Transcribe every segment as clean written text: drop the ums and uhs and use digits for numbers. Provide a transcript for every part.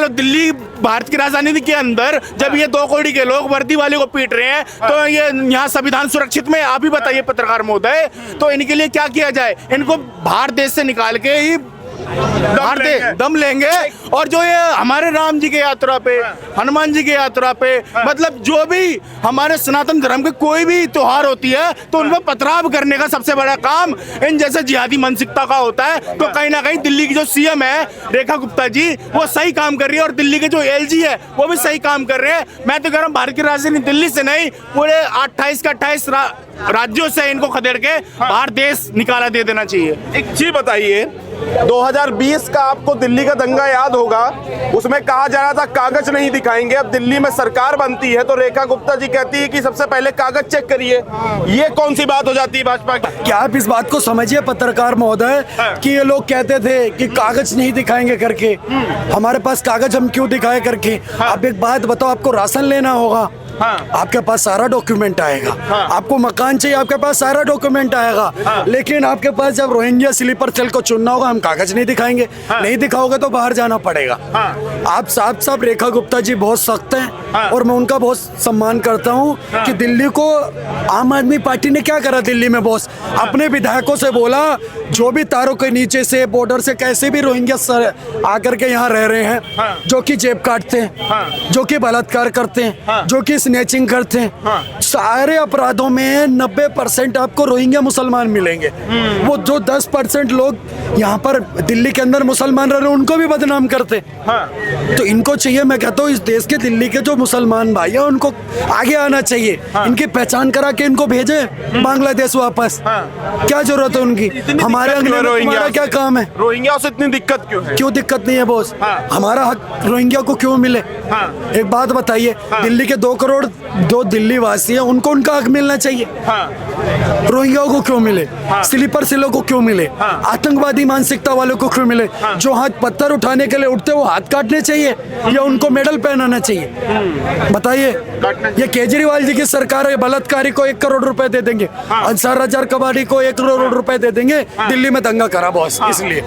तो दिल्ली भारत की राजधानी के अंदर जब ये 2 करोड़ के लोग वर्दी वाले को पीट रहे हैं तो ये यहाँ संविधान सुरक्षित में? आप ही बताइए पत्रकार महोदय, तो इनके लिए क्या किया जाए? इनको बाहर देश से निकाल के ही दम लेंगे। और जो ये हमारे राम जी के यात्रा पे, हनुमान जी के यात्रा पे, मतलब जो भी हमारे सनातन धर्म के कोई भी त्योहार होती है तो उन पर पथराव करने का सबसे बड़ा काम इन जैसे जिहादी मानसिकता का होता है। तो कहीं ना कहीं दिल्ली की जो सीएम है रेखा गुप्ता जी, वो सही काम कर रही है और दिल्ली के जो एलजी है वो भी सही काम कर रहे हैं। मैं तो कह रहा हूँ भारत की राजधानी दिल्ली से नहीं, पूरे 28 का 28 राज्यों से इनको खदेड़ के बाहर देश निकाला दे देना चाहिए। एक चीज बताइए, 2020 का आपको दिल्ली का दंगा याद होगा, उसमें कहा जा रहा था कागज नहीं दिखाएंगे। अब दिल्ली में सरकार बनती है तो रेखा गुप्ता जी कहती है कि सबसे पहले कागज चेक करिए। ये कौन सी बात हो जाती है भाजपा की? क्या आप इस बात को समझिए पत्रकार महोदय कि ये लोग कहते थे कि कागज नहीं दिखाएंगे करके, हमारे पास कागज हम क्यों दिखाए करके। आप एक बात बताओ, आपको राशन लेना होगा, आपके पास सारा डॉक्यूमेंट आएगा। आपको मकान चाहिए, आपके पास सारा डॉक्यूमेंट आएगा। लेकिन आपके पास जब रोहिंग्या स्लीपर सेल को चुनना होगा, हम कागज नहीं दिखाएंगे। नहीं दिखाओगे तो बाहर जाना पड़ेगा। आप साफ रेखा गुप्ता जी बहुत सख्त हैं और मैं उनका बहुत सम्मान करता हूं कि दिल्ली को आम आदमी पार्टी ने क्या करा दिल्ली में बॉस, अपने विधायकों से बोला जो भी तारों के नीचे से बॉर्डर से कैसे भी रोहिंग्या आकर के यहाँ रह रहे हैं, जो कि जेब काटते हैं, जो कि बलात्कार करते हैं, जो कि स्नैचिंग करते हैं, सारे अपराधों में 90% आपको रोहिंग्या मुसलमान मिलेंगे। वो जो 10% लोग यहाँ पर दिल्ली के अंदर मुसलमान रह रहे हैं उनको भी बदनाम करते। तो इनको चाहिए, मैं कहता हूँ इस देश के दिल्ली के जो मुसलमान भाई है उनको आगे आना चाहिए। इनकी पहचान करा के इनको भेजे बांग्लादेश वापस। क्या जरूरत है उनकी? हमारे हमारा क्या काम है? रोहिंग्या से इतनी दिक्कत क्यों है? क्यों दिक्कत नहीं है बॉस? हमारा हक रोहिंग्या को क्यों मिले? एक बात बताइए, दिल्ली के 2 करोड़ जो दिल्ली वासी है उनको उनका हक मिलना चाहिए। रोहिंग्या को क्यों मिले? स्लीपर सेलों को क्यों मिले? आतंकवादी मानसिकता वालों को क्यों मिले? जो हाथ पत्थर उठाने के लिए उठते वो हाथ काटने चाहिए या उनको मेडल पहनाना चाहिए? बताइए। ये केजरीवाल जी की सरकार है, बलात्कारी को 1 करोड़ रुपए दे देंगे, अंसार हजार कबाड़ी को 1 करोड़ रुपए दे देंगे, दिल्ली में दंगा करा बॉस। इसलिए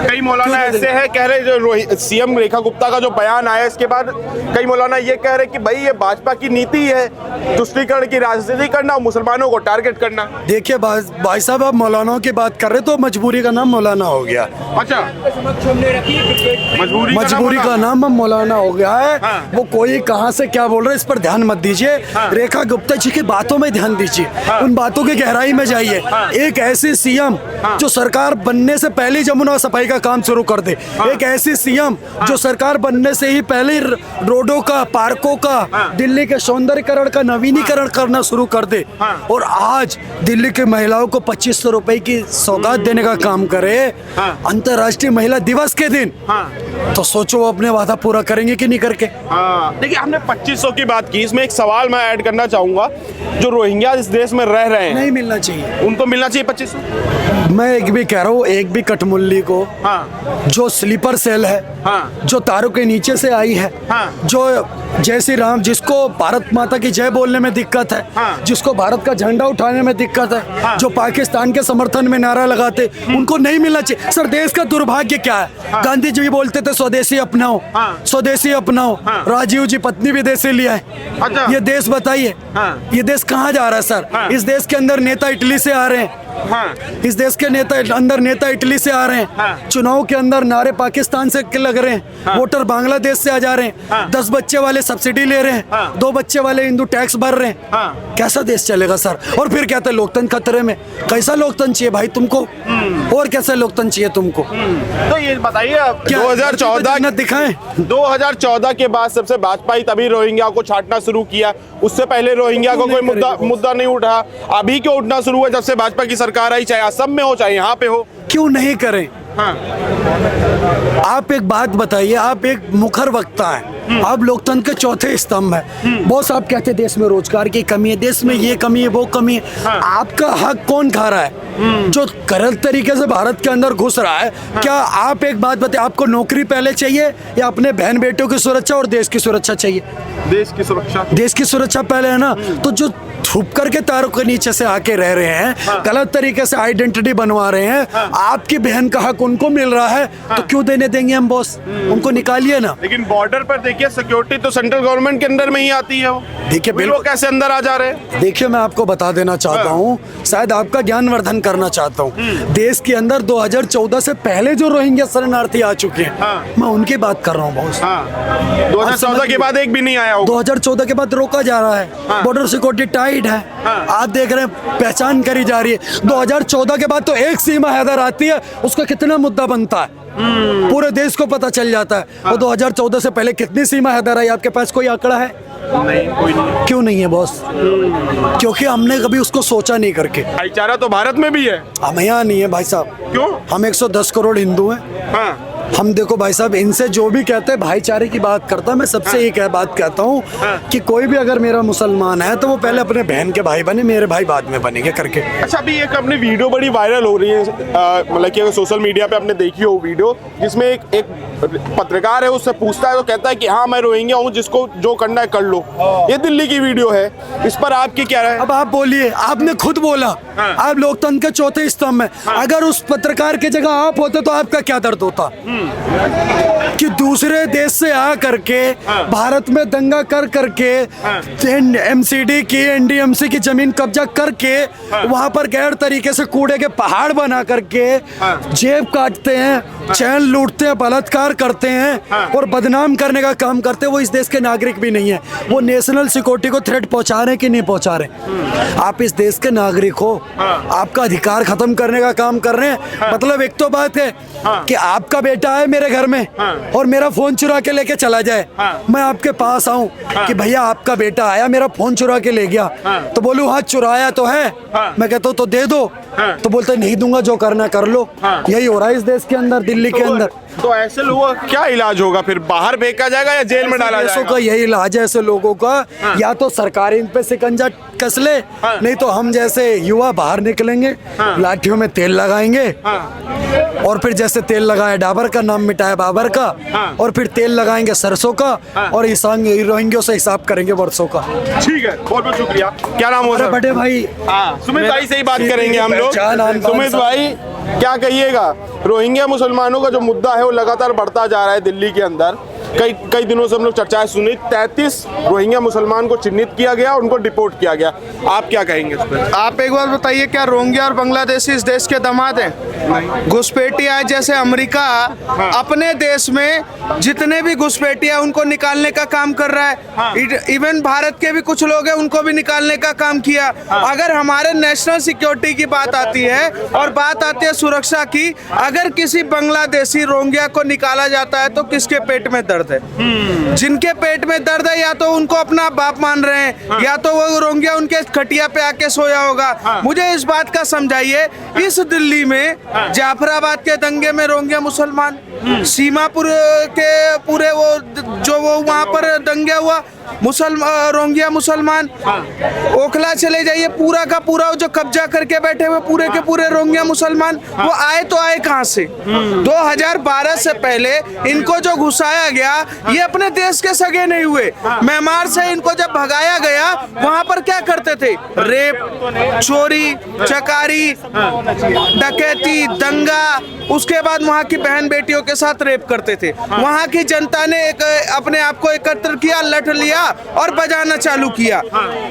कई मौलाना ऐसे हैं कह रहे, जो सीएम रेखा गुप्ता का जो बयान आया इसके बाद कई मौलाना ये कह रहे कि भाई ये भाजपा की नीति है तुष्टीकरण की राजनीति करना और मुसलमानों को टारगेट करना। देखिए भाई साहब, आप मौलानाओं की बात कर रहे तो मजबूरी का नाम मौलाना हो गया। अच्छा, मजबूरी का नाम मौलाना हो गया है। वो कोई कहां से क्या बोल रहे हैं इस पर ध्यान मत दीजिए। रेखा गुप्ता जी की बातों में ध्यान दीजिए, उन बातों की गहराई में जाइए। एक ऐसी सीएम जो सरकार बनने से पहले जमुना सफाई का काम शुरू कर दे, एक ऐसी सीएम जो सरकार बनने से ही पहले रोडों का, पार्कों का, दिल्ली के सौंदर्यीकरण का नवीनीकरण करना शुरू कर दे और आज दिल्ली के महिलाओं को 2500 रुपए की सौगात देने का काम करे अंतर्राष्ट्रीय महिला दिवस के दिन, तो सोचो वो अपने वादा पूरा करेंगे कि नहीं करके। देखिए, हमने 2500 की बात की, इसमें एक सवाल मैं ऐड करना चाहूंगा। जो रोहिंग्या इस देश में रह रहे हैं, नहीं मिलना चाहिए, उनको मिलना चाहिए 2500। मैं एक भी कह रहा हूँ, एक भी कठमुल्ली को जो स्लीपर सेल है, जो तारों के नीचे से आई है, जो जय श्री राम, जिसको भारत माता की जय बोलने में दिक्कत है, जिसको भारत का झंडा उठाने में दिक्कत है, जो पाकिस्तान के समर्थन में नारा लगाते, उनको नहीं मिलना चाहिए। सर, देश का दुर्भाग्य क्या है? गांधी जी भी बोलते थे स्वदेशी अपनाओ, स्वदेशी अपनाओ। राजीव जी पत्नी विदेशी लिया है। ये देश बताइए, ये देश कहाँ जा रहा है सर? इस देश के अंदर नेता इटली से आ रहे हैं, इस देश के नेता इटली से आ रहे हैं, चुनाव के अंदर नारे पाकिस्तान से लग रहे हैं, वोटर बांग्लादेश से आ जा रहे हैं, 10 बच्चे वाले सब्सिडी ले रहे हैं, 2 बच्चे वाले हिंदू टैक्स भर रहे हैं। कैसा देश चलेगा सर? और फिर कहते हैं लोकतंत्र खतरे में। कैसा लोकतंत्र चाहिए भाई तुमको? और कैसा लोकतंत्र चाहिए तुमको? तो ये बताइए, 2014 दिखाएं, 2014 के बाद सबसे भाजपा ही तभी रोहिंग्या को छांटना शुरू किया। उससे पहले रोहिंग्या को कोई मुद्दा नहीं उठा। अभी क्यों उठना शुरू हुआ जब से भाजपा की सरकार आई, चाहे असम में हो चाहे यहाँ पे हो? क्यों नहीं करें? आप एक बात बताइए, आप एक मुखर वक्ता हैं, आप लोकतंत्र के चौथे स्तंभ है। बॉस, आप कहते हैं देश में रोजगार की कमी है, देश में ये कमी है, वो कमी है। आपका हक कौन खा रहा है? जो गलत तरीके से भारत के अंदर घुस रहा है। क्या आप एक बात बताइए, आपको नौकरी पहले चाहिए या अपने बहन बेटों की सुरक्षा और देश की सुरक्षा चाहिए? देश की सुरक्षा, देश की सुरक्षा पहले है ना। तो जो छुप करके तारों के नीचे से आके रह रहे हैं, गलत तरीके से आइडेंटिटी बनवा रहे हैं, आपकी बहन का हक उनको मिल रहा है, तो क्यों देने देंगे हम बॉस? उनको निकालिए ना। लेकिन बॉर्डर पर देखिए सिक्योरिटी तो सेंट्रल गवर्नमेंट के अंदर में ही आती है। वो देखिए बिल वो कैसे अंदर आ जा रहे हैं? देखिए मैं आपको बता देना चाहता हूँ, शायद आपका ज्ञानवर्धन करना चाहता हूँ। देश के अंदर 2014 से पहले जो रोहिंग्या शरणार्थी आ चुके हैं, मैं उनकी बात कर रहा हूँ बॉस। 2014 के बाद एक भी नहीं आया होगा। 2014 के बाद रोका जा रहा है, बॉर्डर सिक्योरिटी टाइट है, आप देख रहे हैं पहचान करी जा रही है। 2014 के बाद तो एक सीमा हैदर आती है, उसका कितना मुद्दा बनता है, पूरे देश को पता चल जाता है। और 2014 से पहले कितनी सीमा हैदर आई, आपके पास कोई आंकड़ा है? नहीं, कोई नहीं। क्यों नहीं है बॉस? क्योंकि हमने कभी उसको सोचा नहीं करके। भाईचारा तो भारत में भी है, हम यहाँ नहीं है भाई साहब। क्यों? हम 110 करोड़ हिंदू हैं। हम देखो भाई साहब, इनसे जो भी कहते हैं भाईचारे की बात करता, मैं सबसे एक बात कहता हूँ कि कोई भी अगर मेरा मुसलमान है तो वो पहले अपने बहन के भाई बने, मेरे भाई बाद में बनेंगे करके। अच्छा, अभी एक अपनी वीडियो बड़ी वायरल हो रही है, मतलब कि अगर सोशल मीडिया पे आपने देखी हो वीडियो, जिसमें एक पत्रकार है, उससे पूछता है तो कहता है कि हाँ मैं रोहिंग्या हूँ, जिसको जो करना है कर लो। ये दिल्ली की वीडियो है, इस पर आपकी क्या राय? अब आप बोलिए, आपने खुद बोला आप लोकतंत्र के चौथे स्तंभ में, अगर उस पत्रकार की जगह आप होते तो आपका क्या दर्द होता कि दूसरे देश से आ करके भारत में दंगा कर करके एमसीडी की, एनडीएमसी की जमीन कब्जा करके वहां पर गैर तरीके से कूड़े के पहाड़ बना करके जेब काटते हैं, चैन लूटते हैं, बलात्कार करते हैं और बदनाम करने का काम करते हैं। वो इस देश के नागरिक भी नहीं है, वो नेशनल सिक्योरिटी को थ्रेट पहुंचा रहे कि नहीं पहुंचा रहे? आप इस देश के नागरिक हो, आपका अधिकार खत्म करने का काम कर रहे हैं। मतलब एक तो बात है कि आपका बेटा है मेरे घर में और मेरा फोन चुरा के लेके चला जाए, मैं आपके पास आऊं कि भैया आपका बेटा आया मेरा फोन चुरा के ले गया, तो बोलूं हाँ चुराया तो है, मैं कहता हूं तो दे दो, तो बोलते नहीं दूंगा, जो करना कर लो। यही हो रहा है इस देश के अंदर, दिल्ली के अंदर। तो ऐसे लोगों का क्या इलाज होगा फिर? बाहर फेंका जाएगा या जेल में डाला जाएगा? का यही इलाज है ऐसे लोगों का, या तो सरकार इन पे शिकंजा कस ले, नहीं तो हम जैसे युवा बाहर निकलेंगे, लाठियों में तेल लगाएंगे और फिर जैसे तेल लगाया डाबर का, नाम मिटाया बाबर का, और फिर तेल लगाएंगे सरसों का और रोहिंग्यों से हिसाब करेंगे वर्षों का। ठीक है, बहुत बहुत शुक्रिया। क्या नाम हो सर? बड़े भाई सुमित भाई से ही बात करेंगे हम लोग। सुमित भाई क्या कहिएगा, रोहिंग्या मुसलमानों का जो मुद्दा है वो लगातार बढ़ता जा रहा है दिल्ली के अंदर। कई दिनों से हम लोग चर्चाएं सुनी, 33 रोहिंग्या मुसलमान को चिन्हित किया गया, उनको डिपोर्ट किया गया। आप क्या कहेंगे इस पर? आप एक बात बताइए, क्या रोहिंग्या और बांग्लादेशी इस देश के दामाद हैं? घुसपैठिया जैसे अमेरिका अपने देश में जितने भी घुसपैठिया उनको निकालने का काम कर रहा है। इवन भारत के भी कुछ लोग हैं, उनको भी निकालने का काम किया। अगर हमारे नेशनल सिक्योरिटी की बात आती है और बात आती है सुरक्षा की, अगर किसी बांग्लादेशी रोहिंग्या को निकाला जाता है तो किसके पेट में दर्द है? जिनके पेट में दर्द है, या तो उनको अपना बाप मान रहे हैं, या तो वो रोहिंग्या उनके खटिया पे आके सोया होगा। मुझे इस बात का समझाइए, इस दिल्ली में जाफराबाद के दंगे में रोहिंग्या मुसलमान, सीमापुर के पूरे वो जो वो वहाँ पर दंगे हुआ रोहिंग्या मुसलमान, ओखला चले जाइए, पूरा का पूरा जो कब्जा करके बैठे हुए पूरे के पूरे रोहिंग्या मुसलमान, वो आए तो आए कहाँ से? 2012 से पहले इनको जो घुसाया गया, ये अपने देश के सगे नहीं हुए। म्यांमार से इनको जब भगाया गया, वहां पर क्या करते थे? रेप, चोरी, चकारी, डकैती, दंगा, उसके बाद वहां की बहन बेटियों के साथ रेप करते थे। वहां की जनता ने अपने आप को एकत्र किया, लठ लिया और बजाना चालू किया।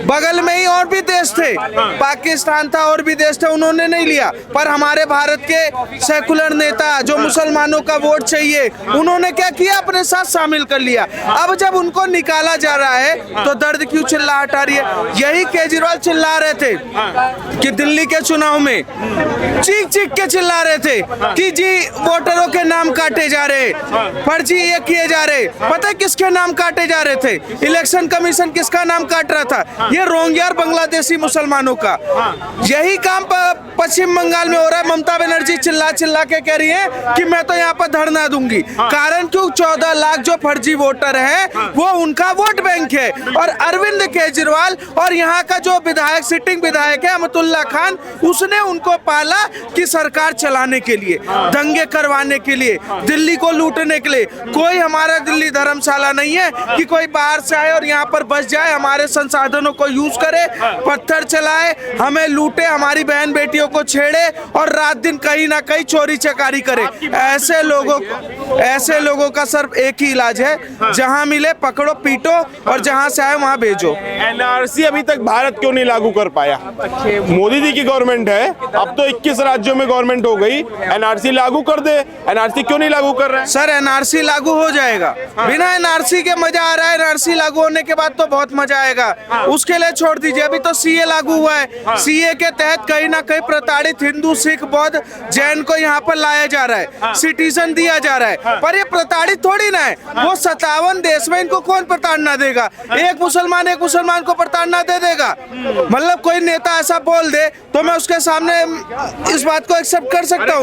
बगल में ही और भी देश थे, पाकिस्तान था, और भी देश थे, उन्होंने नहीं लिया। पर हमारे भारत के सेकुलर नेता जो मुसलमानों का वोट चाहिए, उन्होंने क्या किया? अपने साथ शामिल कर लिया। अब जब उनको निकाला जा रहा है तो दर्द क्यों चिल्लाहट आ रही है? यही केजरीवाल चिल्ला रहे थे कि दिल्ली के चुनाव में चीख चीख के चिल्ला रहे थे कि जी वोटरों के नाम काटे जा रहे, फर्जी ये किए जा रहे। पता है किसके नाम काटे जा रहे थे? इलेक्शन कमीशन किसका नाम काट रहा था? ये रोहिंग्या और बांग्लादेशी मुसलमानों का। यही काम पश्चिम बंगाल में हो रहा है। ममता बनर्जी चिल्ला चिल्ला के कह रही है कि मैं तो यहाँ पर धरना दूंगी। कारण क्यों? 14 लाख जो फर्जी वोटर है वो उनका वोट बैंक है। और अरविंद केजरीवाल और यहाँ का जो विधायक, सिटिंग विधायक है अमतुल्ला खान, उसने उनको पाला कि सरकार चलाने के लिए, दंगे करवाने के लिए, दिल्ली को लूटने के लिए। कोई हमारा दिल्ली धर्मशाला नहीं है कि कोई बाहर से आए और यहाँ पर बस जाए, हमारे संसाधनों को यूज करे, पत्थर चलाए, हमें लूटे, हमारी बहन बेटियों को छेड़े और रात दिन कहीं ना कहीं चोरी चकारी करे। ऐसे लोगों का सिर्फ एक ही इलाज है, जहां मिले पकड़ो पीटो और जहां से आए वहां भेजो। एनआरसी अभी तक भारत क्यों नहीं लागू कर पाया? मोदी जी की गवर्नमेंट है, अब तो 21 राज्यों में गवर्नमेंट हो गई, एनआरसी लागू कर दे। एनआरसी क्यों नहीं लागू कर रहे हैं? सर एनआरसी लागू हो जाएगा, बिना एनआरसी के मजा आ रहा है, एनआरसी लागू होने के बाद तो बहुत मजा आएगा, उसके लिए छोड़ दीजिए। अभी तो सीए लागू हुआ है, सीए के तहत कहीं ना कहीं प्रताड़ित हिंदू, सिख, बौद्ध, जैन को यहाँ पर लाया जा रहा है, सिटीजन दिया जा रहा है, पर ये प्रताड़ित थोड़ी ना है। वो 57 देश में इनको कौन प्रताड़ना देगा? एक मुसलमान को प्रताड़ना दे देगा? मतलब कोई नेता ऐसा बोल दे तो मैं उसके सामने इस बात को एक्सेप्ट कर सकता हूँ।